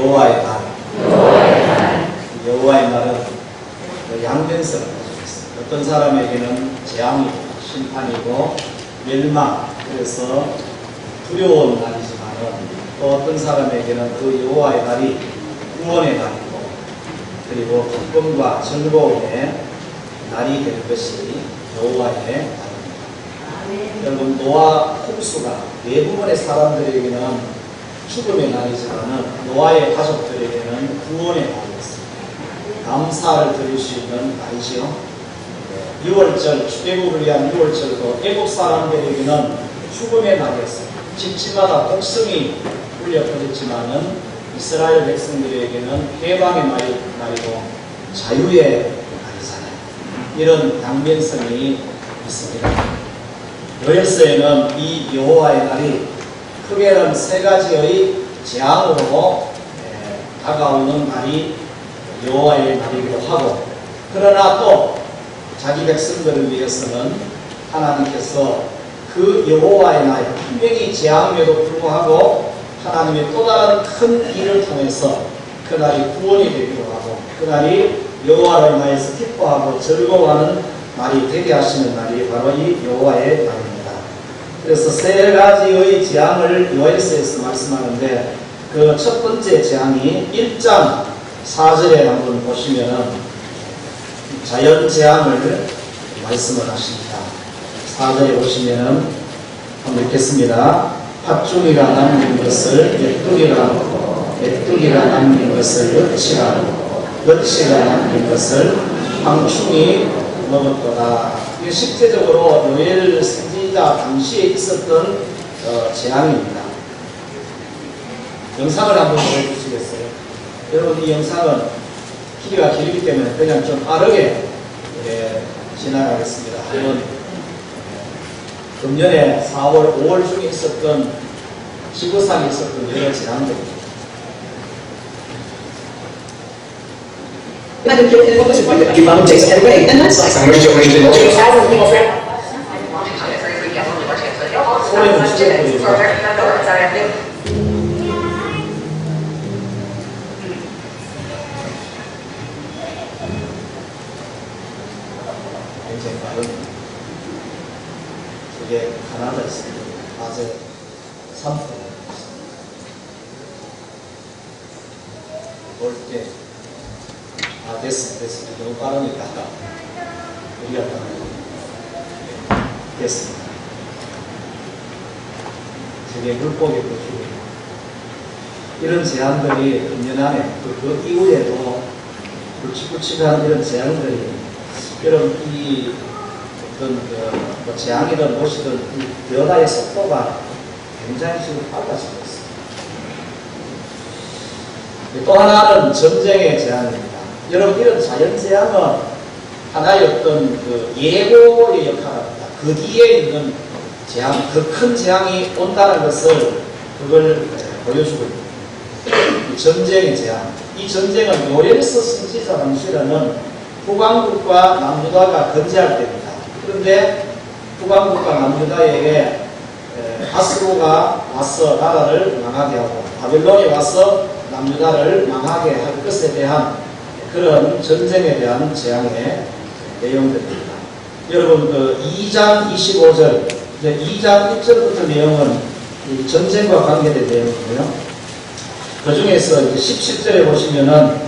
여호와의 날. 여호와의 날은 양면성을 가지고 있습니다. 어떤 사람에게는 재앙이고 심판이고 멸망, 그래서 두려운 날이지만은 또 어떤 사람에게는 그 여호와의 날이 구원의 날이고 그리고 기쁨과 즐거움의 날이 될 것이 여호와의 날입니다. 여러분, 노아 홍수가 대부분의 사람들에게는 죽음의 날이지만은 노아의 가족들에게는 구원의 날이었습니다. 감사를 드릴 수 있는 날이지요. 6월절, 출애굽을 위한 6월절도 애국 사람들에게는 죽음의 날이었습니다. 집집마다 곡성이 울려 퍼졌지만은 이스라엘 백성들에게는 해방의 날이고 자유의 날이잖아요. 이런 양면성이 있습니다. 요엘서에는 이 여호와의 날이 크게는 세 가지의 재앙으로 다가오는 날이 여호와의 날이기도 하고, 그러나 또 자기 백성들을 위해서는 하나님께서 그 여호와의 날, 분명히 재앙임에도 불구하고 하나님의 또 다른 큰 일을 통해서 그날이 구원이 되기도 하고 그날이 여호와를 인하여서 기뻐하고 즐거워하는 날이 되게 하시는 날이 바로 이 여호와의 날입니다. 그래서 세 가지의 재앙을 요엘서에서 말씀하는데 그 첫 번째 재앙이 1장 4절에 한번 보시면은 자연 재앙을 말씀을 하십니다. 4절에 보시면은 한번 읽겠습니다. 팥죽이가 남긴 것을 메뚜기가 남긴 것을 여치가 남긴 것을 황충이 먹었더라. 이게 실제적으로 요엘 선지자 당시에 있었던 재앙입니다. 영상을 한번 보여주시겠어요? 여러분, 이 영상은 길이가 길기 때문에 그냥 좀 빠르게 지나가겠습니다. 한번 금년에 4월, 5월 중에 있었던 지구상에 있었던 여러 재앙들입니다. Keep on takes it away, and that's like I'm going 굉장히 빠릅니다. 그게 하나가 있습니다. 낮에 3분 볼 때 됐습니다. 너무 빠르니까 우리가 됐습니다. 세계 물고기 구축 이런 제안들이 금년 안에 그 이후에도 굵직굵직한 이런 제안들이 여러분 이 어떤 재앙이든 무엇이든 이 변화의 속도가 굉장히 지금 빨라지고 있습니다. 또 하나는 전쟁의 재앙입니다. 여러분, 이런 자연재앙은 하나의 어떤 그 예고의 역할을 합니다. 그 뒤에 있는 재앙, 더 큰 재앙이 온다는 것을 그걸 보여주고 있습니다. 이 전쟁의 재앙. 이 전쟁은 요엘서 선지자 당시에는 북왕국과 남유다가 건재할 때입니다. 그런데 북왕국과 남유다에게 아스로가 와서 나라를 망하게 하고 바벨론이 와서 남유다를 망하게 할 것에 대한 그런 전쟁에 대한 재앙의 내용들입니다. 여러분, 그 2장 25절, 2장 1절부터 내용은 전쟁과 관계된 내용이고요. 그 중에서 17절에 보시면은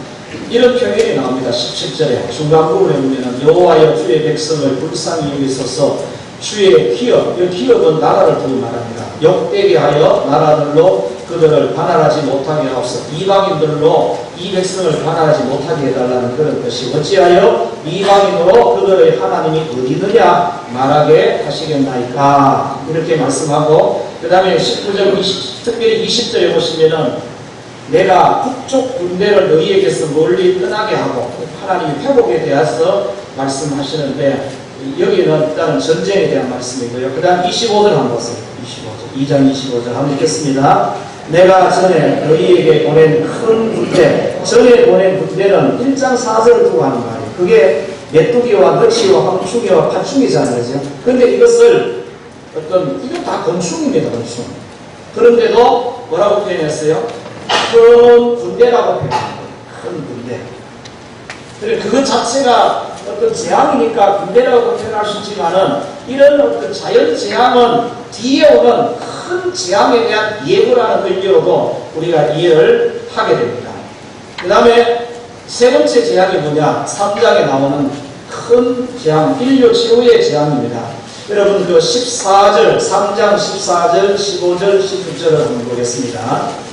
이런 표현이 나옵니다. 17절에 중간 부분에 보면은 여호와여 주의 백성을 불쌍히 여기소서 주의 기업, 이 기업은 나라를 두고 말합니다. 욕되게 하여 나라들로 그들을 반환하지 못하게 하옵소서. 이방인들로 이 백성을 반환하지 못하게 해달라는 그런 것이 어찌하여 이방인으로 그들의 하나님이 어디 있느냐 말하게 하시겠나이까, 이렇게 말씀하고, 그 다음에 19절, 특별히 20절에 보시면은 내가 북쪽 군대를 너희에게서 멀리 떠나게 하고, 하나님이 회복에 대해서 말씀하시는데 여기는 일단은 전쟁에 대한 말씀이고요. 그 다음 25절 한번 보세요. 25절, 2장 25절 한번 읽겠습니다. 내가 전에 너희에게 보낸 큰 군대, 전에 보낸 군대는 1장 4절을 두고 하는 말이에요. 그게 메뚜기와 너치와 황충이와 팥충이잖아요. 그죠? 그런데 이것을 이건 다 곤충입니다. 곤충. 그런데도 뭐라고 표현했어요? 큰 군대라고 표현합니다. 큰 군대. 그래 그것 자체가 어떤 재앙이니까 군대라고 표현할 수 있지만은 이런 어떤 자연 재앙은 뒤에 오는 큰 재앙에 대한 예고라는 의미로도 우리가 이해를 하게 됩니다. 그 다음에 세 번째 재앙이 뭐냐? 3장에 나오는 큰 재앙, 인류 최후의 재앙입니다. 여러분 그 14절, 3장 14절, 15절, 16절을 한번 보겠습니다.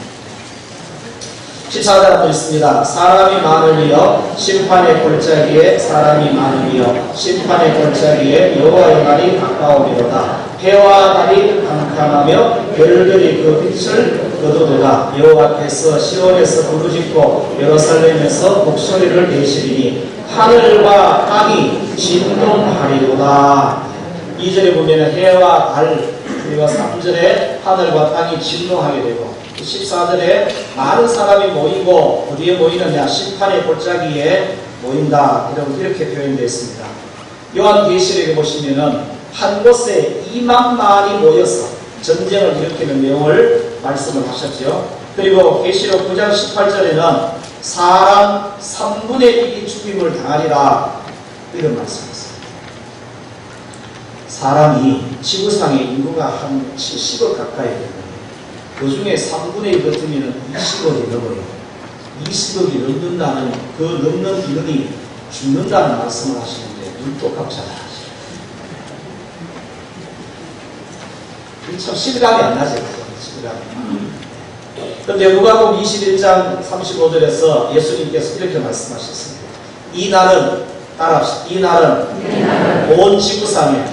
14절도 있습니다. 사람이 많으리여 심판의 골짜기에 사람이 많으리여 심판의 골짜기에 여호와의 날이 가까우리로다. 해와 달이 캄캄하며 별들이 그 빛을 거두도다. 여호와께서 시온에서 부르짖고 예루살렘에서 목소리를 내시리니 하늘과 땅이 진동하리로다. 2절에 보면 해와 달, 그리고 3절에 하늘과 땅이 진동하게 되고 14절에 많은 사람이 모이고 어디에 모이느냐? 심판의 골짜기에 모인다. 이렇게 표현되어 있습니다. 요한계시록에 보시면은 한 곳에 2만만이 모여서 전쟁을 일으키는 내용을 말씀을 하셨죠. 그리고 계시록 9장 18절에는 사람 3분의 1이 죽임을 당하리라 이런 말씀이었습니다. 사람이 지구상의 인구가 한 70억 가까이 됩니다. 그 중에 3분의 1 같으면 20억이 넘어요. 20억이 넘는다는 그 넘는 인원이 죽는다는 말씀을 하시는데 눈도 깜짝을 하시죠. 참 실감이 안 나죠. 실감이. 그런데 누가복음 21장 35절에서 예수님께서 이렇게 말씀하셨습니다. 이 날은 따라합시다. 이 날은 온 지구상에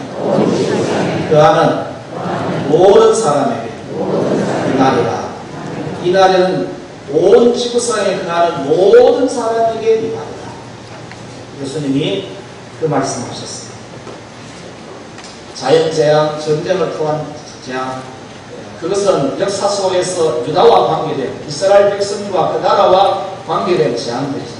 그하는 모든 사람에게 이 날이라. 이 날에는 온 지구상에 그하는 모든 사람에게 이 날이다. 예수님이 그 말씀하셨습니다. 자연재앙, 전쟁을 통한 재앙, 그것은 역사 속에서 유다와 관계된 이스라엘 백성과 그 나라와 관계된 재앙들이죠.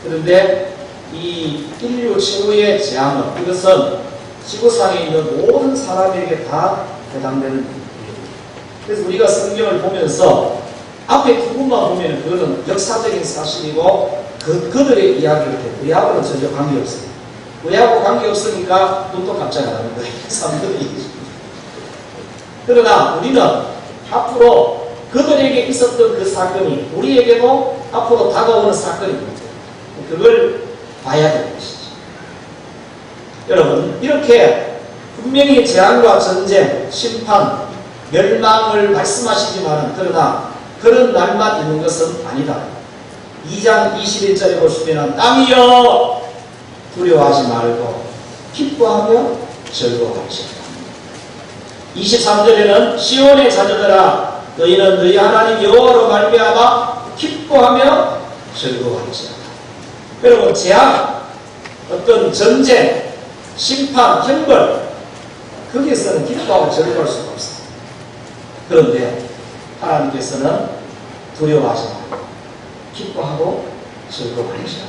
그런데 이 인류 최후의 재앙은 이것은 지구상에 있는 모든 사람에게 다 해당되는 일입니다. 그래서 우리가 성경을 보면서 앞에 부분만 보면 그거는 역사적인 사실이고 그들의 이야기를 해요. 우리하고는 전혀 관계없어요. 우리하고 관계없으니까 눈도 깜짝 안 하는 거예요. 사람들이. 그러나 우리는 앞으로 그들에게 있었던 그 사건이 우리에게도 앞으로 다가오는 사건입니다. 그걸 봐야 되는 것이죠. 여러분, 이렇게 분명히 재앙과 전쟁, 심판, 멸망을 말씀하시지만 그러나 그런 날만 있는 것은 아니다. 2장 21절에 보시면 땅이여 두려워하지 말고 기뻐하며 즐거워하시라. 23절에는 시온의 자녀들아 너희는 너희 하나님 여호와로 말미암아 기뻐하며 즐거워할지어다. 여러분, 재앙, 어떤 전쟁, 심판, 형벌, 거기에서는 기뻐하고 즐거워할 수가 없습니다. 그런데 하나님께서는 두려워하지 말고 기뻐하고 즐거워하시라.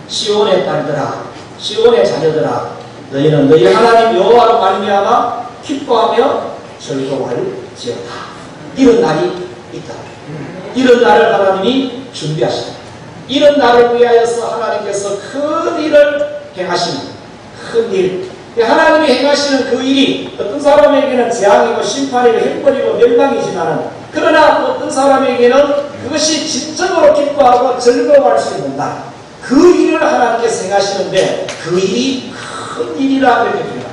시온의 딸들아, 시온의 자녀들아 너희는 너희 하나님 여호와로 말미암아 기뻐하며 즐거워할지어다. 이런 날이 있다. 이런 날을 하나님이 준비하시다. 이런 날을 위하여서 하나님께서 큰 일을 행하시는 큰 일. 하나님이 행하시는 그 일이 어떤 사람에게는 재앙이고 심판이고 형벌이고 멸망이지만 그러나 어떤 사람에게는 그것이 진정으로 기뻐하고 즐거워할 수 있는 날. 그 일을 하나님께서 행하시는데 그 일이 큰 일이라 이렇게 표현합니다.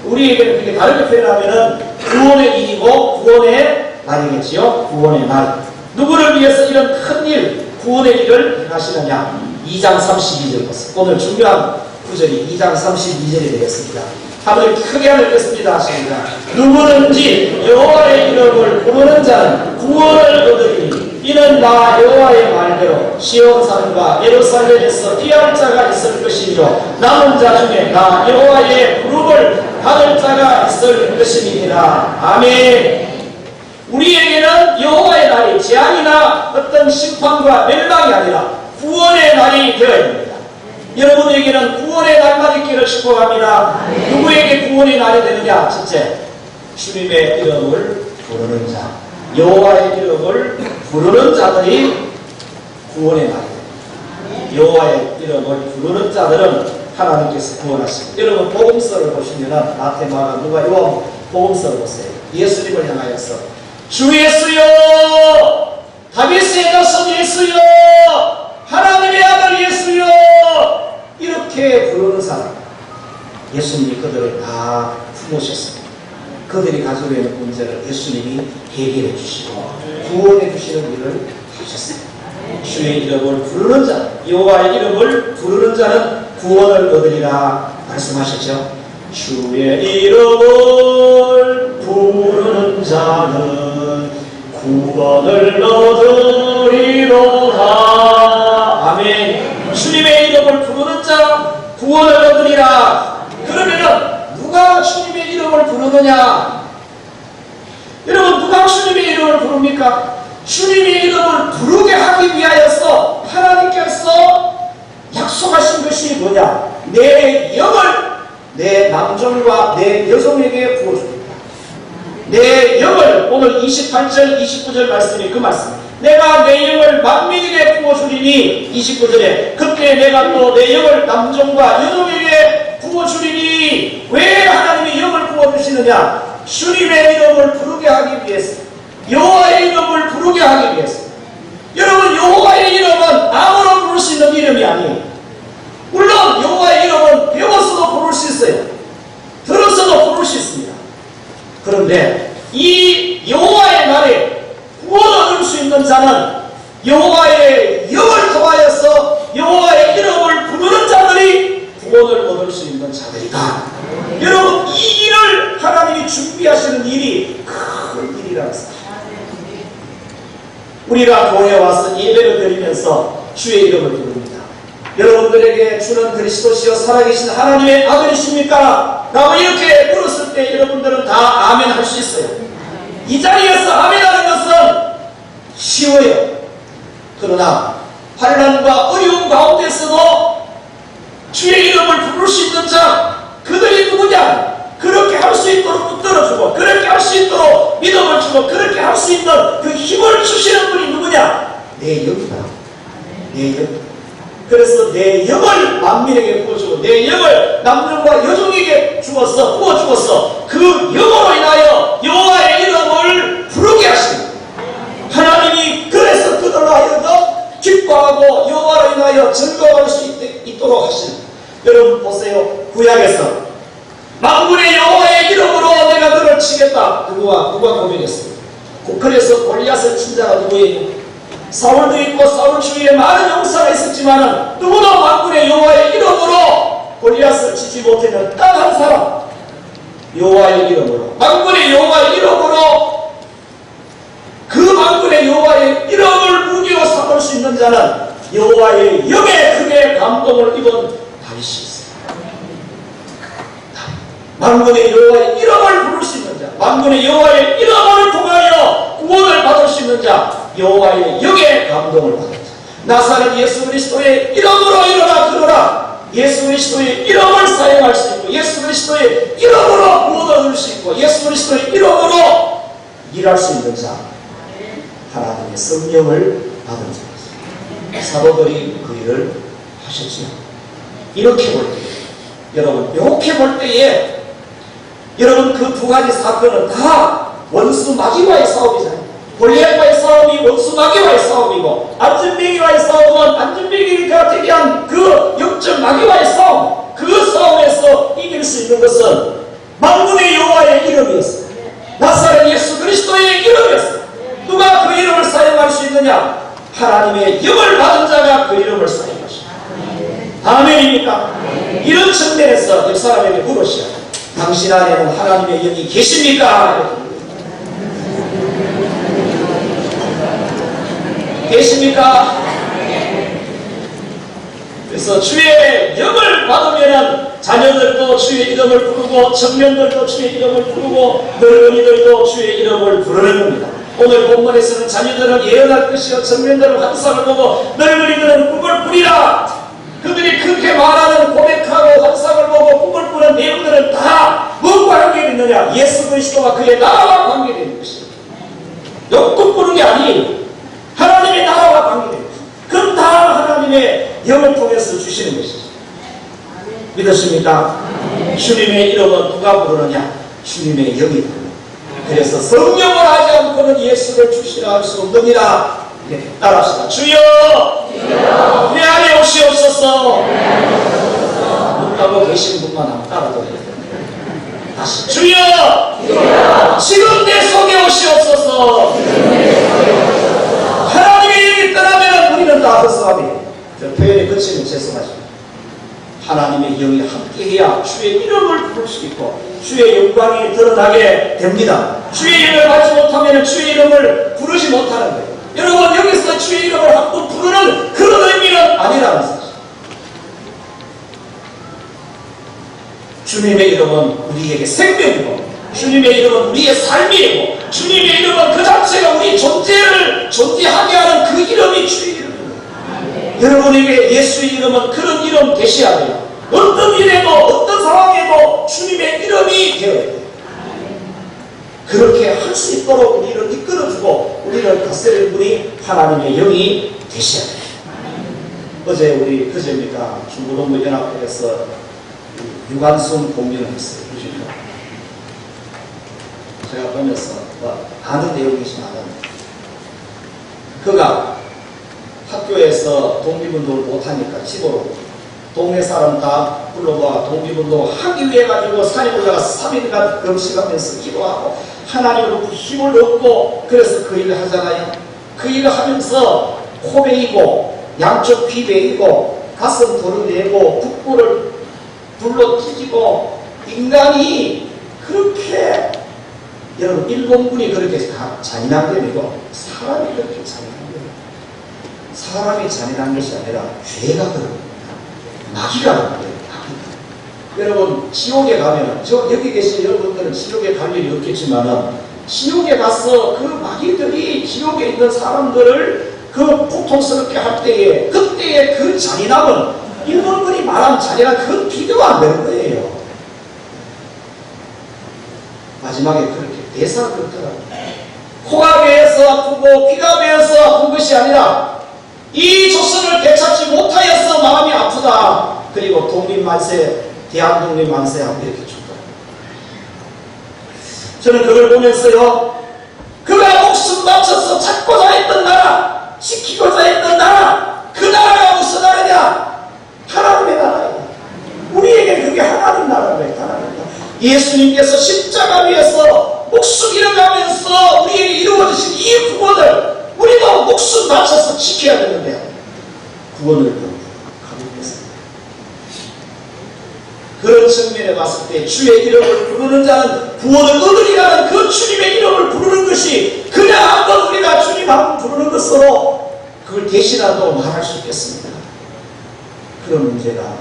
우리에게는 그렇게 다르게 표현하면은 구원의 일이고 구원의 날이겠지요. 구원의 날. 누구를 위해서 이런 큰 일, 구원의 일을 행하시느냐. 2장 32절 보세요. 오늘 중요한 구절이 2장 32절이 되겠습니다. 한번 크게 읽겠습니다. 하십니다. 누구든지 여호와의 이름을 부르는 자는 구원을 얻으리니 이는 나 여호와의 말대로 시온산과 예루살렘에서 피할 자가 있을 것이며 남은 자 중에 나 여호와의 부름을 받을 자가 있을 것임이니라. 아멘. 우리에게는 여호와의 날이 재앙이나 어떤 심판과 멸망이 아니라 구원의 날이 되어야 됩니다. 여러분에게는 구원의 날만 있기를 축복합니다. 누구에게 구원의 날이 되느냐? 첫째, 주님의 이름을 부르는 자. 여호와의 이름을 부르는 자들이 구원의 말이 됩니다. 여호와의 이름을 부르는 자들은 하나님께서 구원하십니다. 여러분 복음서를 보시면은 마태, 마가, 누가, 요한 복음서를 보세요. 예수님을 향하여서 주 예수여, 다윗의 자손 예수여, 하나님의 아들 예수여, 이렇게 부르는 사람, 예수님이 그들을 다 품으셨습니다. 그들이 가지고 있는 문제를 예수님이 해결해 주시고 구원해 주시는 일을 하셨습니다. 주의 이름을 부르는 자, 여호와의 이름을 부르는 자는 구원을 얻으리라 말씀하셨죠. 주의 이름을 부르는 자는 구원을 얻으리로다. 아멘. 주님의 이름을 부르는 자 구원을 얻으리라. 그러면은 누가 주님의 이름을 부르느냐? 여러분 누가 주님의 이름을 부릅니까? 주님의 이름을 부르게 하기 위하여서 하나님께서 약속하신 것이 뭐냐? 내 영을 내 남종과 내 여종에게 부어줍니다. 내 영을, 오늘 28절 29절 말씀이 그 말씀, 내가 내 영을 만민에게 부어주리니, 29절에 그때 내가 또 내 영을 남종과 여종에게 부어주리니. 왜 하나님이 영을 부어주시느냐? 주님의 이름을 부르게 하기 위해서, 여호와의 이름을 부르게 하기 위해서. 여러분 여호와의 이름은 아무나 부를 수 있는 이름이 아니에요. 물론 여호와의 이름은 배워서도 부를 수 있어요. 들어서도 부를 수 있습니다. 그런데 이 여호와의 날에 구원을 얻을 수 있는 자는 여호와의 영을 통하여서 여호와의 이름을 부르는 자들이 구원을 얻을 수 있는 자들이다. 여러분 이 일을 하나님이 준비하시는 일이 큰 일이라는 사실. 우리가 교회에 와서 예배를 드리면서 주의 이름을 부릅니다. 여러분들에게 주는 그리스도시여 살아계신 하나님의 아들이십니까? 라고 이렇게 물었을 때 여러분들은 다 아멘 할 수 있어요. 이 자리에서 아멘 하는 것은 쉬워요. 그러나 환난과 어려움 가운데서도 주의 이름을 부를 수 있는 자, 그들이 누구냐? 그렇게 할 수 있도록 붙들어주고, 그렇게 할 수 있도록 믿음을 주고, 그렇게 할 수 있는 그 힘을 주시는 분이 누구냐? 내 영이다. 내 영. 그래서 내 영을 만민에게 부어주고 내 영을 남녀와 여종에게 주었어, 부어주었어. 그 영으로 인하여 여호와의 이름을 부르게 하십니다. 하나님이 그래서 그들로 하여금 기뻐하고 여호와로 인하여 즐거워할 수 있도록 하십니다. 여러분 보세요. 구약에서 만군의 여호와의 이름으로 내가 너를 치겠다. 누가 고백했습니다. 그래서 골리앗을 친 자가 누구예요? 사울도 있고 사울 주위에 많은 용사가 있었지만 누구도 만군의 여호와의 이름으로 골리앗을 치지 못했는 딱 한 사람, 여호와의 이름으로, 만군의 여호와의 이름으로, 그 만군의 여호와의 이름을 무기로 삼을 수 있는 자는 여호와의 영에 크게 감동을 입은 다윗이 있어요. 만군의 여호와의 이름을 부를 수 있는 자, 만군의 여호와의 이름을 통하여 구원을 받을 수 있는 자, 여호와의 영에 감동을 받은 자. 나사렛 예수 그리스도의 이름으로 일어나 걸어라. 예수 그리스도의 이름을 사용할 수 있고, 예수 그리스도의 이름으로 구원을 얻을 수 있고, 예수 그리스도의 이름으로 일할 수 있는 자, 하나님의 성령을 받은 자. 사도들이 그 일을 하셨죠. 이렇게 볼 때, 여러분 이렇게 볼 때에 여러분 그 두 가지 사건은 다 원수 마귀와의 싸움이잖아요. 골리앗과의 싸움이 원수 마귀와의 싸움이고, 안전뱅이와의 싸움은 안전뱅이가 대비한 그 영적 마귀와의 싸움. 그 싸움에서 이길 수 있는 것은 만군의 여호와의 이름이었어요. 나사렛 예수 그리스도의 이름이었어요. 누가 그 이름을 사용할 수 있느냐? 하나님의 영을 받은 자가 그 이름을 사용하십니다. 아멘입니까? 이런 측면에서 옆 사람에게 물으시오. 당신 안에는 하나님의 영이 계십니까? 계십니까? 그래서 주의 영을 받으면은 자녀들도 주의 이름을 부르고, 청년들도 주의 이름을 부르고, 늙은이들도 주의 이름을 부르는 겁니다. 오늘 본문에서는 자녀들은 예언할 것이요, 청년들은 환상을 보고, 늙은이들은 꿈을 꾸리라. 그들이 그렇게 말하는, 고백하고 환상을 보고 꿈을 꾸는 내용들은 다 무엇과 관계가 있느냐? 예수 그리스도와 그의 나라와 관계가 있는 것입니다. 아니에요. 하나님의 나라와 관계돼요. 그럼 다 하나님의 영을 통해서 주시는 것이죠. 믿으십니까? 주님의 이름은 누가 부르느냐? 주님의 영이 부르는. 그래서 성령을 하지 않고는 예수를 주시라 할 수 없느니라. 이렇게 따라합시다. 주여! 내 안에 오시옵소서. 눈 감고 계신 분만 한번 따라드려요. 다시 주여! 지금 내 속에 오시옵소서. 하나님의 영이 떠나면 우리는 다 헛소함이에요. 저 표현이 거치면 죄송하십니다. 하나님의 영이 함께해야 주의 이름을 부를 수 있고 주의 영광이 드러나게 됩니다. 주의 영을 받지 못하면 주의 이름을 부르지 못하는 거예요. 여러분, 여기서 주의 이름을 한번 부르는 그런 의미는 아니라는 사실. 주님의 이름은 우리에게 생명이고 주님의 이름은 우리의 삶이고 주님의 이름은 그 자체가 우리 존재하게 하는 그 이름이 주의 이름입니다. 여러분에게 예수의 이름은 그런 이름 되셔야 돼요. 어떤 일에도 어떤 상황에도 주님의 이름이 되어야 돼요. 그렇게 할 수 있도록 우리를 이끌어주고 우리를 다스리는 분이 하나님의 영이 되셔야 돼요. 어제 우리 그제입니까 중고등부 연합회에서 유관순 공연을 했어요. 그러니까 제가 보면서 아는 내용이지만 그가 학교에서 독립운동을 못하니까 집으로 동네 사람 다 불러봐 독립운동 하기 위해 가지고 산에 올라가서 3일간 금식하면서 기도하고 하나님으로부터 힘을 얻고 그래서 그 일을 하잖아요. 그 일을 하면서 코 베이고 양쪽 귀 베이고 가슴 도르내고 북부를 불로 찢고 인간이 그렇게 여러분 일본군이 그렇게 잔인한 게 아니고 사람이 그렇게 잔인한 거예요. 사람이 잔인한 것이 아니라 죄가 그런 겁니다. 마귀가 그런 거예요. 여러분 지옥에 가면 여기 계신 여러분들은 지옥에 갈 일이 없겠지만은 지옥에 가서 그 마귀들이 지옥에 있는 사람들을 그 고통스럽게 할 때에 그때의 그 잔인함은 일본군이 말한 잔인한 그 비교가 안 되는 거예요. 마지막에 그렇게 대사가 그렇더라고요. 코가 배에서 아프고 귀가 배에서 아픈 것이 아니라 이 조선을 되찾지 못하여서 마음이 아프다. 그리고 독립만세, 대한독립만세 하고 이렇게 줬더라고요. 저는 그걸 보면서요, 그가 목숨 바쳐서 찾고자 했던 나라, 지키고자 했던 나라, 그 나라가 무슨 나라냐? 하나님의 나라예요. 우리에게 그게 하나님 나라예요. 하나님 나라. 예수님께서 십자가 위에서 목숨 잃어가면서 우리에게 이루어주신 이 구원을 우리도 목숨 바쳐서 지켜야 되는데 구원을 가볍겠습니다. 그런 측면에 봤을 때 주의 이름을 부르는 자는 구원을 얻으리라는 그 주님의 이름을 부르는 것이 그냥 한번 우리가 주님 한번 부르는 것으로 그걸 대신한다고 말할 수 있겠습니다. 그런 문제가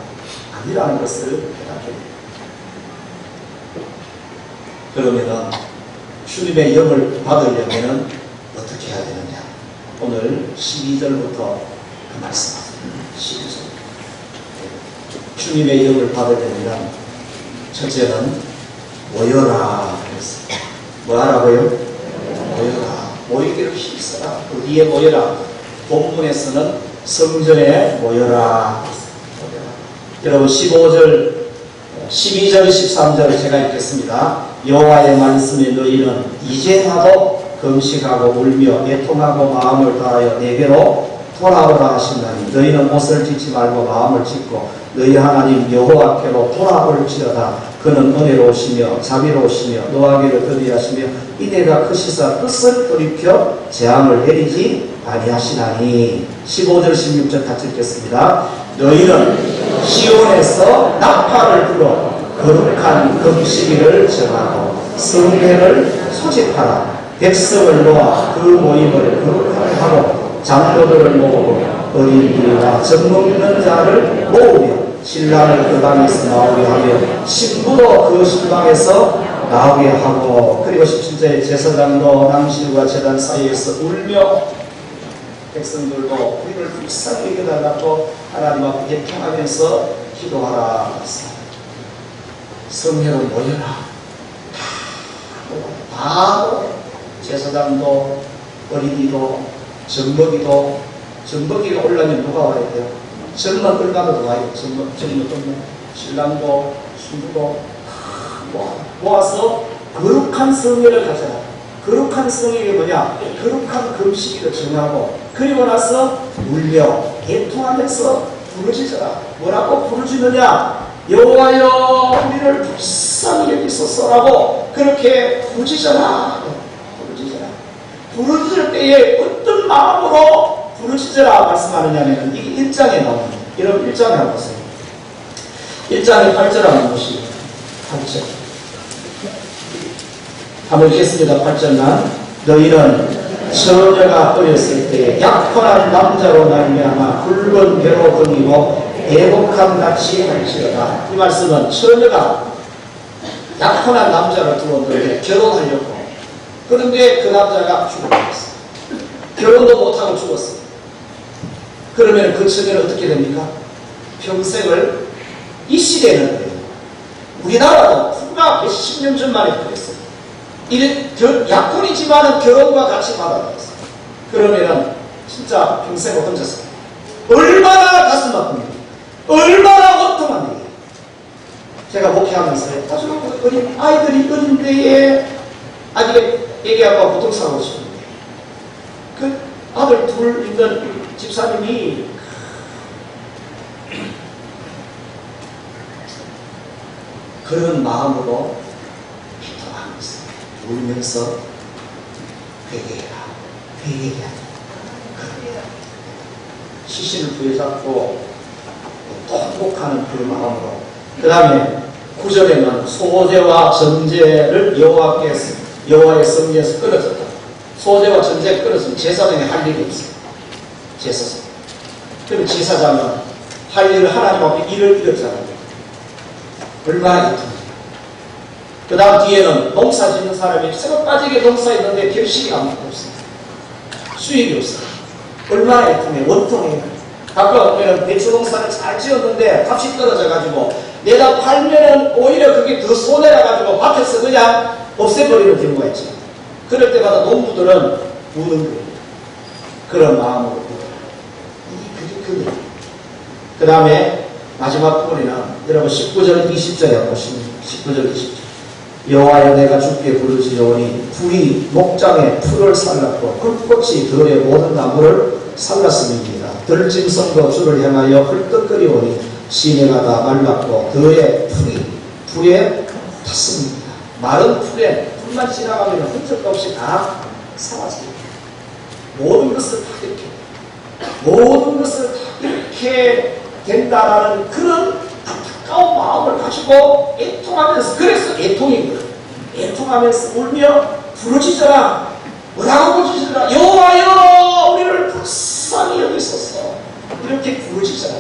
아니라는 것을 깨닫게 됩니다. 그러면은 주님의 영을 받으려면 어떻게 해야 되느냐? 오늘 12절부터 그 말씀합니다. 12절. 주님의 영을 받으려면 첫째는 모여라 그랬어요. 뭐 하라고요? 모여라. 모이기를 힘써라. 그 위에 모여라. 본문에서는 성전에 모여라. 여러분 15절, 12절, 13절 제가 읽겠습니다. 여호와의 말씀에 너희는 이제라도 금식하고 울며 애통하고 마음을 다하여 내게로 돌아오라 하신다니 너희는 옷을 찢지 말고 마음을 찢고 너희 하나님 여호와께로 돌아올지어다. 그는 은혜로우시며 자비로우시며 노하기를 더디하시며 이내가 크시사 뜻을 돌이켜 재앙을 내리지 아니하시나니. 15절 16절 같이 읽겠습니다. 너희는 시온에서 나팔을 불어 거룩한 금식일을 정하고 성회를 소집하라. 백성을 모아 그 모임을 거룩하게 하고 장로들을 모으고 어린이와 젖먹는 자를 모으며 신랑을 그 방에서 나오게 하며 신부도 그 신방에서 나오게 하고. 그리고 17절에 제사장도 낭실과 제단 사이에서 울며 백성들도 우리를 불쌍히 여겨달라고 하나님 앞에 예평하면서 기도하라. 성회로 모여라. 다 제사장도 어린이도 젖먹이가 올라면 누가 와야 돼요? 젊은 얼마나 와요? 젊은 신랑도 신부도 모아서 거룩한 성회를 가져라. 거룩한 성회가 뭐냐? 거룩한 금식일을 정하고 그리고 나서 울며 애통하면서 부르짖어라. 뭐라고 부르짖느냐? 여호와여 우리를 불쌍히 여기소서라고 그렇게 부르짖어라. 부르짖을 때에 어떤 마음으로 부르짖어라 말씀하느냐면 이게 1장에 나옵니다. 여러분 1장에 한번 보세요. 1장에 8절 한번 보시죠. 8절 한번 읽겠습니다. 8절만 너희는 처녀가 어렸을 때에 약혼한 남자로 말미암아 굵은 배로 등이고 애복함 같이 할지어다. 이 말씀은 처녀가 약혼한 남자를 두었는데 결혼하려고 그런데 그 남자가 죽어버렸어요. 결혼도 못하고 죽었어요. 그러면 그 처녀는 어떻게 됩니까? 평생을 이 시대는 그래요. 우리나라도 불과 몇십 년 전만에 그랬어요. 약혼이지만은 결혼과 같이 받아들였어요. 그러면은 진짜 평생을 혼자서 얼마나 가슴 아픕니까? 얼마나 고통합니까? 제가 목회하면서 아주 어린 아이들이 어린 때에 아직 애기아빠 교통사고 치는데 그 아들 둘 있는 집사님이 그런 마음으로 기도하면서 울면서 회개해라 그러면 시신을 부여잡고 또 행복하는 그 마음으로 그 다음에 9절에는 소제와 전제를 여호와의 성전에서 끊어졌다. 소제와 전제가 끊어졌으면 제사장이 할 일이 없어요. 제사장. 그럼 제사장은 할 일을 하나님 앞에 일을 이뤘잖아요. 얼마나 이쁩니까? 그 다음 뒤에는 농사 짓는 사람이 새로 빠지게 농사했는데 결실이 아무것도 없습니다. 수익이 없어요. 얼마나 이쁘면 원통해요. 아까 보면 배추 농사를 잘 지었는데 값이 떨어져가지고 내가 팔면 오히려 그게 더 손해라가지고 밭에서 그냥 없애버리는 경우가 있죠. 그럴 때마다 농부들은 우는 거예요. 그런 마음으로. 그게 그 다음에 마지막 부분에는 여러분 19절 20절에 보시면 19절 20절 여호와여 내가 주께 부르짖으오니 풀이 목장에 풀을 살랐고 흙꽃이 들의 모든 나무를 살랐음입니다. 들짐승도 주를 향하여 헐떡거리오니 시내가 다 말랐고 들의 풀에 탔습니다. 마른 풀에 풀만 지나가면 흔적 없이 다 사라집니다. 모든 것을 다 이렇게 된다라는 그런 안타까운 마음을 가지고 애통하면서 그래서 애통인 거예요. 애통하면서 울며 부르짖어라. 뭐라고 부르짖어라? 여호와여 우리를 불쌍히 여기소서. 이렇게 부르짖어라.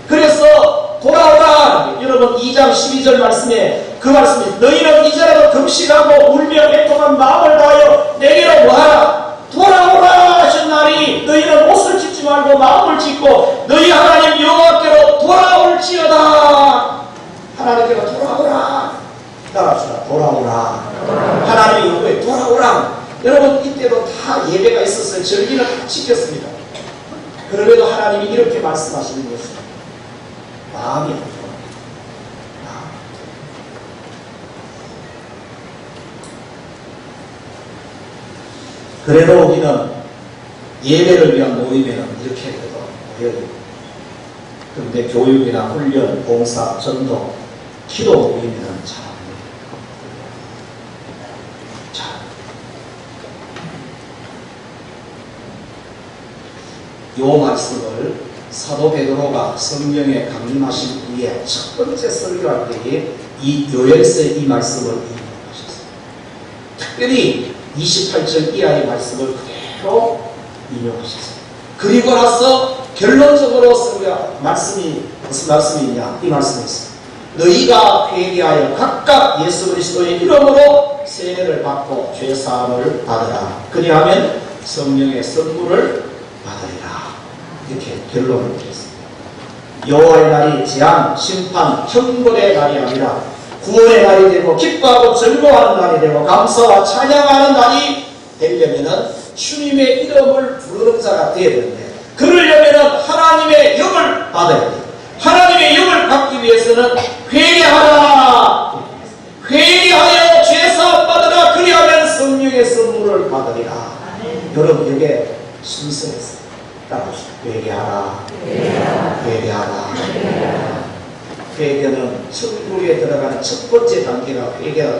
그래서 돌아오라. 여러분 2장 12절 말씀에 그 말씀이 너희는 이제라도 금식하고 울며 애통한 마음을 다하여 내게로 뭐하라? 돌아오라 하셨나니 너희는 옷을 찢지 말고 마음을 찢고 너희 하나님 여호와께로 돌아올지어다. 하나님께로 돌아오라. 따라합시다. 돌아오라. 하나님의 요구에 돌아오라. 여러분 이때도 다 예배가 있었어요. 절기는 다 지켰습니다. 그럼에도 하나님이 이렇게 말씀하시는 것입니다. 마음이 안 좋아. 그래도 우리는 예배를 위한 모임에는 이렇게 해도 그런데 교육이나 훈련, 봉사, 전도, 기도 모임에는 잘 안 돼요. 자, 요 말씀을 사도 베드로가 성령에 강림하신 후에 첫 번째 설교할 때에 이 요엘서의 이 말씀을 인용하셨어요. 특별히 28절 이하의 말씀을 그대로 인용하셨어요. 그리고 나서 결론적으로 말씀이 무슨 말씀이냐? 이 말씀이 있어요. 너희가 회개하여 각각 예수 그리스도의 이름으로 세례를 받고 죄사함을 받으라. 그리하면 성령의 선물을 받으리라. 이렇게 결론을 드렸습니다. 여호와의 날이 재앙, 심판, 형벌의 날이 아니라 구원의 날이 되고 기뻐하고 즐거워하는 날이 되고 감사와 찬양하는 날이 되려면은 주님의 이름을 부르는 자가 되어야 되는데, 그러려면 하나님의 영을 받아야 돼요. 하나님의 영을 받기 위해서는 회개하라, 회개하여 죄사함 받으라, 그리하면 성령의 선물을 받으리라. 여러분, 이게 순서였어요. 따라합시다. 회개하라, 회개하라. 회개는 천국에 들어가는 첫 번째 단계가 회개하라.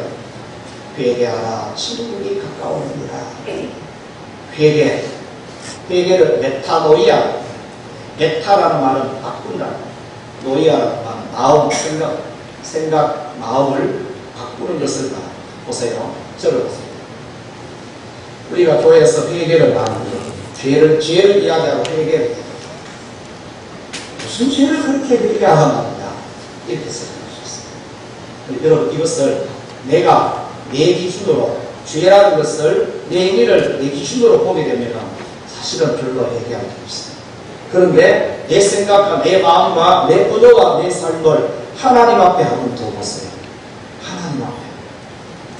회개하라, 천국이 가까우니라. 회개를 메타노이아, 메타라는 말은 바꾼다, 노이아라는 말은 마음, 생각, 마음을 바꾸는 것을 보세요. 적어보세요. 우리가 교회에서 회개를 하는데 죄를 이야기하고 회개를 해요. 무슨 죄를 그렇게 회개하는 겁니다, 이렇게 생각할 수 있어요. 여러분, 이것을 내가 내 기준으로, 죄라는 것을 내 행위를 내 기준으로 보게 되면 사실은 별로 회개할 게 없어요. 그런데 내 생각과 내 마음과 내 의도와 내 삶을 하나님 앞에 한번 둬보세요.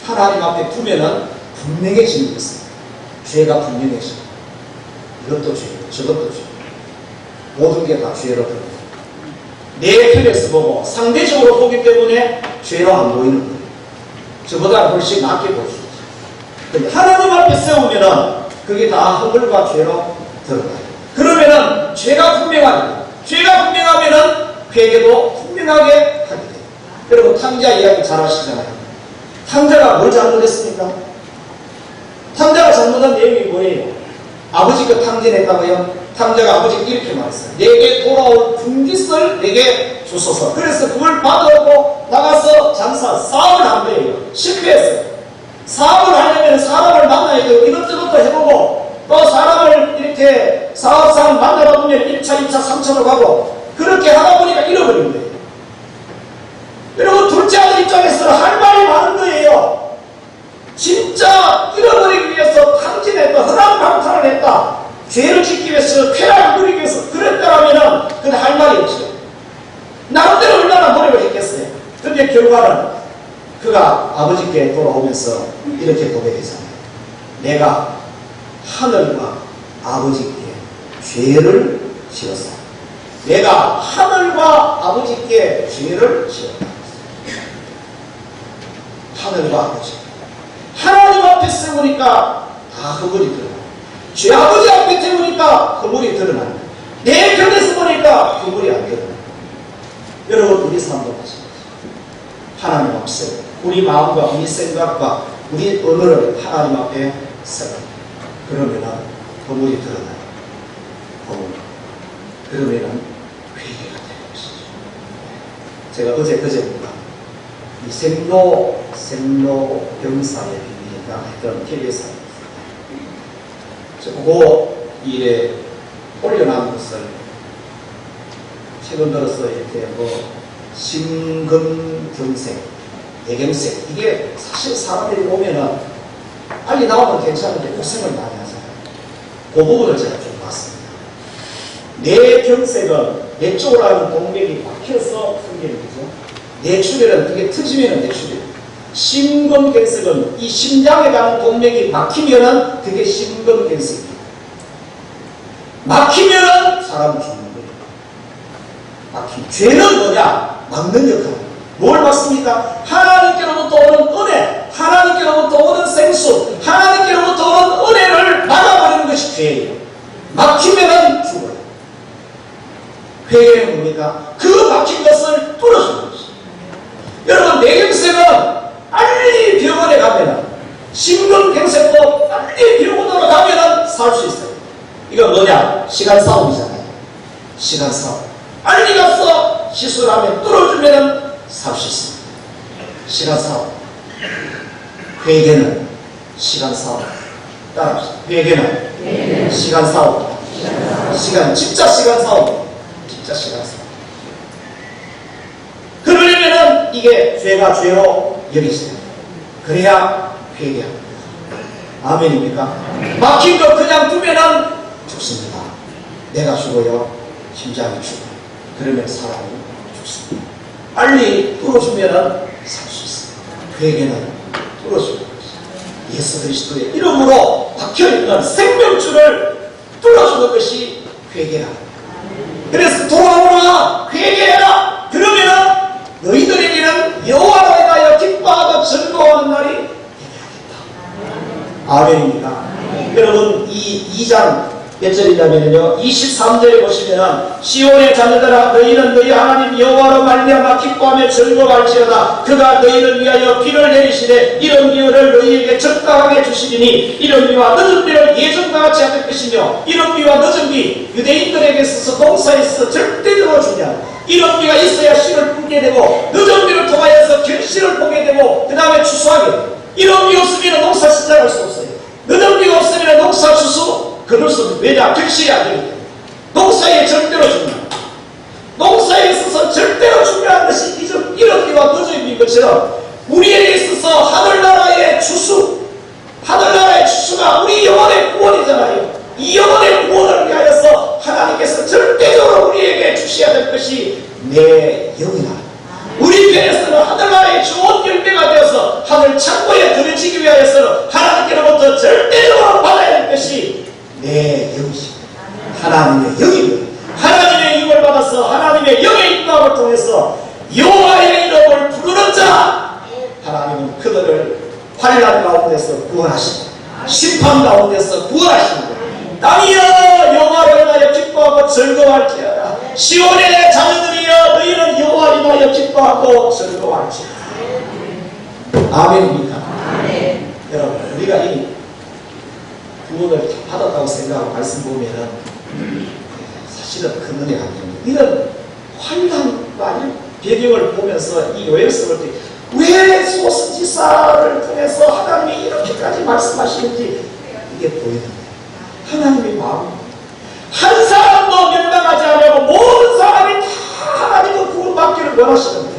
하나님 앞에 두면은 분명해지는 것입니다. 죄가 분명해져요. 이것도 죄고 저것도 죄고 모든 게 다 죄로 들어요. 내 편에서 보고 상대적으로 보기 때문에 죄로 안 보이는 거예요. 저보다 훨씬 낫게 보일 수 있어요. 근데 하나님 앞에 세우면은 그게 다 허물과 죄로 들어가요. 그러면은 죄가 분명하면은 회개도 분명하게 하게 돼요. 여러분, 탕자 이야기 잘 아시잖아요. 탕자가 뭘 잘못했습니까? 탕자가 잘못한 내용이 뭐예요? 아버지가 탕진했다고요? 탕자가 아버지께 이렇게 말했어요. 내게 돌아올 분깃을 내게 주소서. 그래서 그걸 받아오고 나가서 사업을 한 거예요. 실패했어요. 사업을 하려면 사람을 만나야 되고 이것저것 해보고, 또 사람을 이렇게 사업상을 만나다 보면 1차, 2차, 3차로 가고, 그렇게 하다 보니까 잃어버린 거예요. 여러분, 둘째 아들 입장에서는 할 말이 많은 거예요. 진짜 잃어버리기 위해서 탕진했다, 허랑방탕을 했다, 죄를 짓기 위해서, 쾌락을 누리기 위해서 그랬다라면 근데 할 말이 없어요. 나름대로 얼마나 노력을 했겠어요. 근데 결과는 그가 아버지께 돌아오면서 이렇게 고백했잖아요. 내가 하늘과 아버지께 죄를 지었어. 내가 하늘과 아버지께 죄를 지었다. 하늘과 아버지, 하나님 앞에 세우니까 다 허물이 드러나요. 죄 아버지 앞에 세우니까 허물이 드러나요. 내 편에서 보니까 허물이 안 드러나요. 여러분, 우리 삶도 마찬가지예요. 하나님 앞에 세우고 우리 마음과 우리 생각과 우리 언어를 하나님 앞에 세워요. 그러면은 허물이 드러나요. 허물. 그러면은 회개가 되는 것이죠. 제가 그제입니다. 이 생로병사의 비밀이가 했던 TV에서 그 일에 올려놓은 것을 최근 들어서 이렇게 심근경색, 뇌경색, 이게 사실 사람들이 오면은 빨리 나오면 괜찮은데 고생을 많이 하잖아요. 그 부분을 제가 좀 봤습니다. 뇌경색은 뇌 쪽으로 하는 동맥이 막혀서 생기는 거죠. 뇌출혈은 그게 터지면은 뇌출혈. 심근경색은 이 심장에 가는 동맥이 막히면은 그게 심근경색이에요. 막히면은 사람은 죽는 거예요. 막히면. 죄는 뭐냐? 막는 역할이에요. 뭘 막습니까? 하나님께로부터 오는 은혜, 하나님께로부터 오는 생수, 하나님께로부터 오는 은혜를 막아버리는 것이 죄예요. 막히면은 죽어요. 회개는 뭡니까? 그 막힌 것을 뚫어주는 것이죠. 여러분, 뇌경색은 빨리 병원에 가면은, 심근경색도 빨리 병원으로 가면은 살 수 있어요. 이건 뭐냐? 시간 싸움이잖아요. 시간 싸움. 빨리 가서 시술하면 뚫어주면은 살 수 있습니다. 시간 싸움. 회개는 시간 싸움. 따라합시다. 회개는 시간 싸움. 진짜 시간 싸움. 진짜 시간 싸움. 그러려면은 이게 죄가 죄로 여기져야 돼요. 그래야 회개합니다. 아멘입니까? 막힌 거 그냥 두면은 죽습니다. 내가 죽어요. 심장이 죽어요. 그러면 사람이 죽습니다. 빨리 뚫어주면은 살 수 있습니다. 회개는 뚫어주는 것이죠. 예수 그리스도의 이름으로 박혀있는 생명줄을 뚫어주는 것이 회개라. 그래서 돌아오라, 회개해라. 그러면은 너희들에게는 여호와로 인하여 기뻐하고 즐거워하는 날이 되겠다. 아멘입니다. 여러분, 이 2장 몇 절이냐면요, 23절에 보시면 시온의 자녀들아 너희는 너희 하나님 여호와로 말미암아 기뻐하며 즐거워할지어다. 그가 너희를 위하여 비를 내리시되 이런 비를 너희에게 적당하게 주시리니 이런 비와 늦은 비를 예전과 같이 하실 것이며 이런 비와 늦은 비 유대인들에게 있어서 농사에 있어서 절대적으로 중요하다. 이런 비가 있어야 씨를 뿌게 되고 늦은 비를 통하여서 결실을 보게 되고 그 다음에 추수하게 되고 이런 비 없으면 농사 시작할 수 없어요. 늦은 비가 없으면 농사 추수 그럴 수 없는, 왜냐? 결실이 안 되기 때문에. 농사에 절대로 중요합니다. 농사에 있어서 절대로 중요한 것이 이런 비와 늦은 비 것처럼 우리에게 있어서 하늘나라의 추수, 하늘나라의 추수가 우리 영혼의 구원이잖아요. 이 영혼의 구원을 위하여서 하나님께서 절대적으로 우리에게 주셔야 될 것이 내 영이다. 우리 편에서는 하늘나라의 좋은 열매가 되어서 하늘 창고에 들어지기 위하여서는 하나님께로부터 절대적으로 받아야 될 것이 내 영이십니다. 하나님의 영입니다. 하나님의 영을 받아서 하나님의 영의 인도함을 통해서 여호와의 이름을 부르는 자, 하나님은 그들을 환난 가운데서 구원하시고 심판 가운데서 구원하시고 땅이여 여호와를 인하여 기뻐하고 즐거워할지어다. 시온의 자녀들이여 너희는 여호와를 인하여 기뻐하고 즐거워할지어다. 아멘입니까? 아멘. 여러분, 우리가 이 구원을 받았다고 생각하고 말씀 보면은 사실은 큰 은혜가 아닙니다. 이런 환난과 배경을 보면서 이 요약서를 때 왜 소스지사를 통해서 하나님이 이렇게까지 말씀하시는지 이게 보이는데 하나님의 마음, 한 사람도 멸망하지 않으려고 모든 사람이 다 하나님의 구원받기를 원하시는데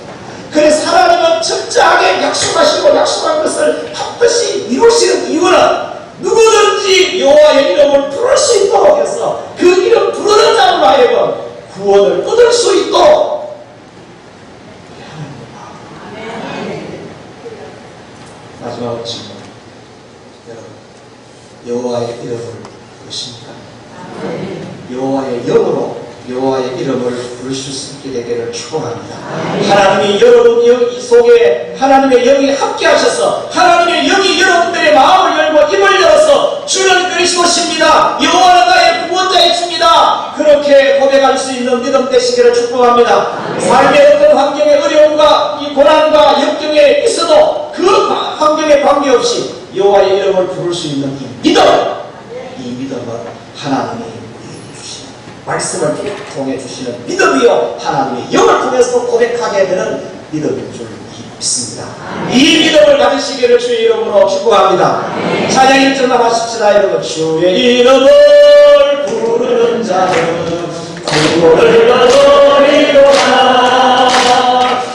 그래서 하나님은 철저하게 약속하시고 약속한 것을 반드시 이루시는 이유는 누구든지 여호와의 이름을 부를 수 있도록 해서 그 이름 부르는 자로 하여금 구원을 얻을 수 있도록. 마지막으로 질문. 여러분, 여호와의 이름을 부르십니까? 여호와의 영으로 여호와의 이름을 부르실 수 있게 되기를 축원합니다. 하나님이 여러분 이 속에 하나님의 영이 함께 하셔서 하나님의 영이 여러분들의 마음을 열고 입을 열어서 주는 그리스도십니다. 여호와는 나의 구원자이십니다. 그렇게 고백할 수 있는 믿음 되시기를 축복합니다. 삶의 어떤 환경의 어려움과 이 고난과 역경에 있어도 그 환경에 관계없이 여호와의 이름을 부를 수 있는 이 믿음은 하나님이 말씀을 통해 주시는 믿음이요 하나님의 영을 통해서 고백하게 되는 믿음인 줄 믿습니다. 이 믿음을 가지시기를 주의 이름으로 축복합니다. 찬양 1절만 하십시다. 여러분, 주의 이름을 부르는 자는 구원을 얻으리로다.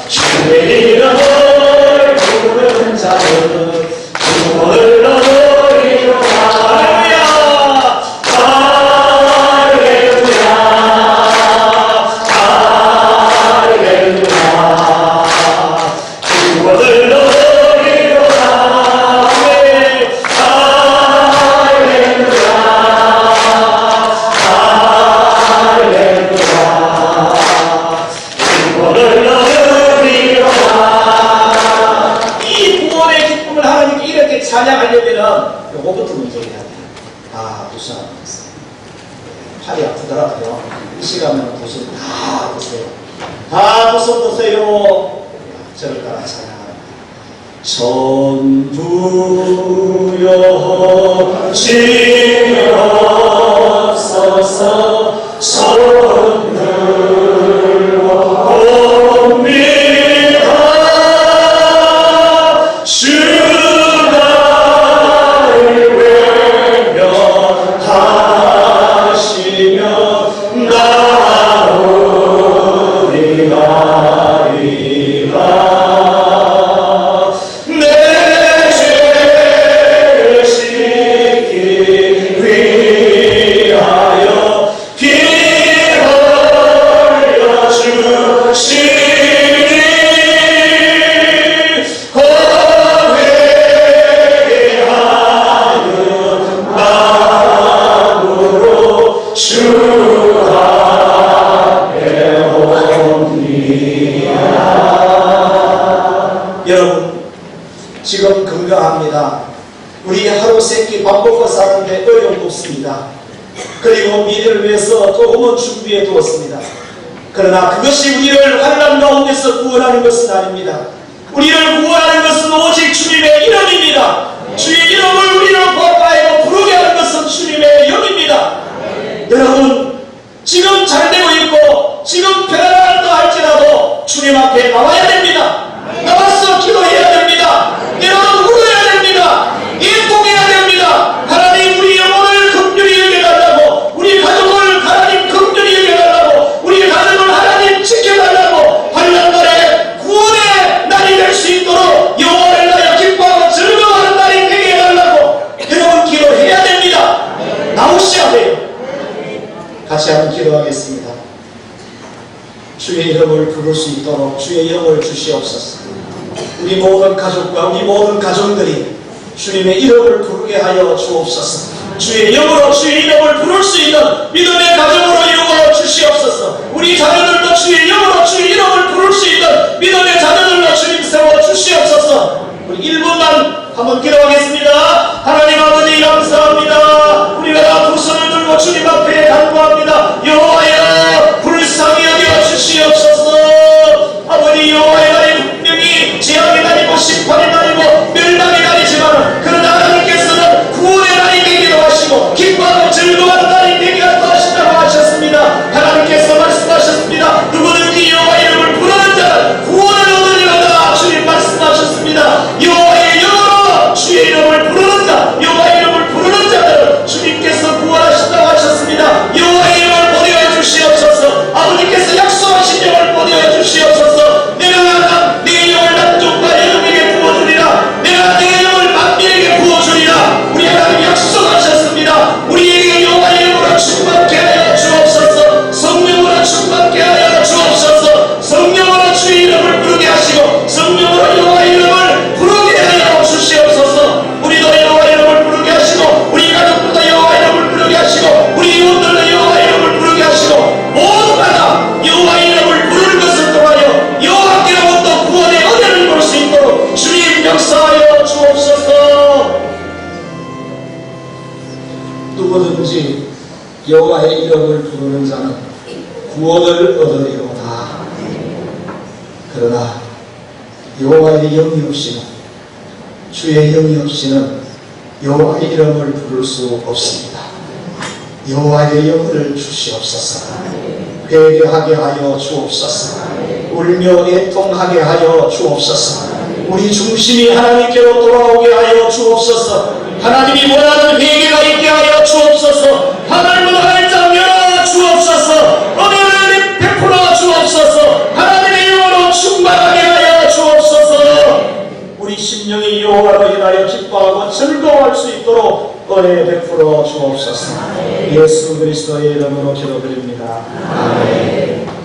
주의 이름을 부르는 자는 구원을 얻으리로다. 찬양하려면은 요거부터 먼저 해야 돼요. 다 부셔야 되겠어요. 팔이 아프더라도요. 이 시간에는 부서 다 부세요. 다 부숴보세요. 저를 따라 찬양합니다. 천부여 지옵소서 선물과 온미가 어려움 없습니다. 그리고 미래를 위해서 조금은 준비해 두었습니다. 그러나 그것이 우리를 환난 가운데서 구원하는 것은 아닙니다. 우리를 구원하는 것은 오직 주님의 이름입니다. 주의 이름을 우리를 가까이로 부르게 하는 것은 주님의 영입니다. 여러분, 지금 잘 되고 있고 지금 편안하다 할지라도 주님 앞에 나와야 됩니다. 나와서 기도해야 됩니다. 여러분, 울어야 됩니다. 예통해야 됩니다. 하나님, 우리 영혼을 긍휼히 여겨달라고, 우리 가족을 하나님 긍휼히 여겨달라고, 우리 가족을 하나님 지켜달라고, 환난날에 구원의 날이 될 수 있도록 영혼을 나여 기뻐하고 즐거워하는 날이 되게 해달라고 여러분 기도해야 됩니다. 나오셔야 돼요. 같이 한번 기도하겠습니다. 주의 이름을 부를 수 있도록 주의 영을 주시옵소서. 우리 모든 가족과 우리 모든 가정들이 주님의 이름을 부르게 하여 주옵소서. 주의 영으로 주의 이름을 부를 수 있는 믿음의 가정으로 이루어 주시옵소서. 우리 자녀들도 주의 영으로 주의 이름을 부를 수 있는 믿음의 자녀들로 주님 세워 주시옵소서. 우리 1분만 한번 기도하겠습니다. 하나님 아버지, 감사합니다. 우리가 두 손을 들고 주님 앞에 간구합니다. 여호와여, 불쌍히 여겨 주시옵소서. 아버지, 여호와의 날이 분명히 재앙의 날이고 심판의 날이고 멸망의 날이지만, 그러나 하나님께서는 구원의 날이 되기도 하시고 기뻐하고 즐거워하는 날이 되게 하신다고 하셨습니다. 하나님께서 말씀하셨습니다. 누구든지 여호와의 이름을 부르는 자는 구원을 얻으리로다. 주님 말씀하셨습니다. 여호와의 영으로 주의 이름을 부르는 자, 여호와의 이름을 부르는 자들은 주님께서 구원하신다고 하셨습니다. 여호와의 이름을 보내어 주시옵소서. 아버지께서 약속하신 영을 보내어 주시옵소서. 내가 내 영을 남쪽과 여름에게 부어주리라. 내가 내 영을 만민에게 부어주리라. 우리 하나님 약속하셨습니다. 우리에게 여호와의 이름으로 충만케 하여 주옵소서. 성령으로 충만케 하여 주옵소서. 성령으로 주의 이름을 부르게 하시고 성령으로 여호와의 이름을 부르게 하여 주시옵소서. 우리도 여호와의 이름을 부르게 하시고 우리 가족들도 여호와의 이름을 부르게 하시고 우리 이웃들도 여호와의 이름을 부르게 하시고 모두가 여호와의 이름을 부르는 것을 통하여 여호와께로부터 구원의 은혜를 볼 수 있도록 주님 역사하여 주옵소서. 누구든지 여호와의 이름을 부르는 자는 구원을 얻으리로다. 그러나 여호와의 영이 없이는, 주의 영이 없이는 여호와의 이름을 부를 수 없습니다. 여호와의 영을 주시옵소서. 회개하게 하여 주옵소서. 울며 애통하게 하여 주옵소서. 우리 중심이 하나님께로 돌아오게 하여 주옵소서. 하나님이 원하는 회개가 있게 하여 주옵소서. 하나님을 활짝 열어 주옵소서. 은혜를 베풀어 주옵소서. 하나님의 영으로 충만하게 하여 주옵소서. 우리 심령이 여호와로 인하여 기뻐하고 즐거워할 수 있도록 은혜 베풀어 주옵소서. 예수 그리스도의 이름으로 기도드립니다. 아멘.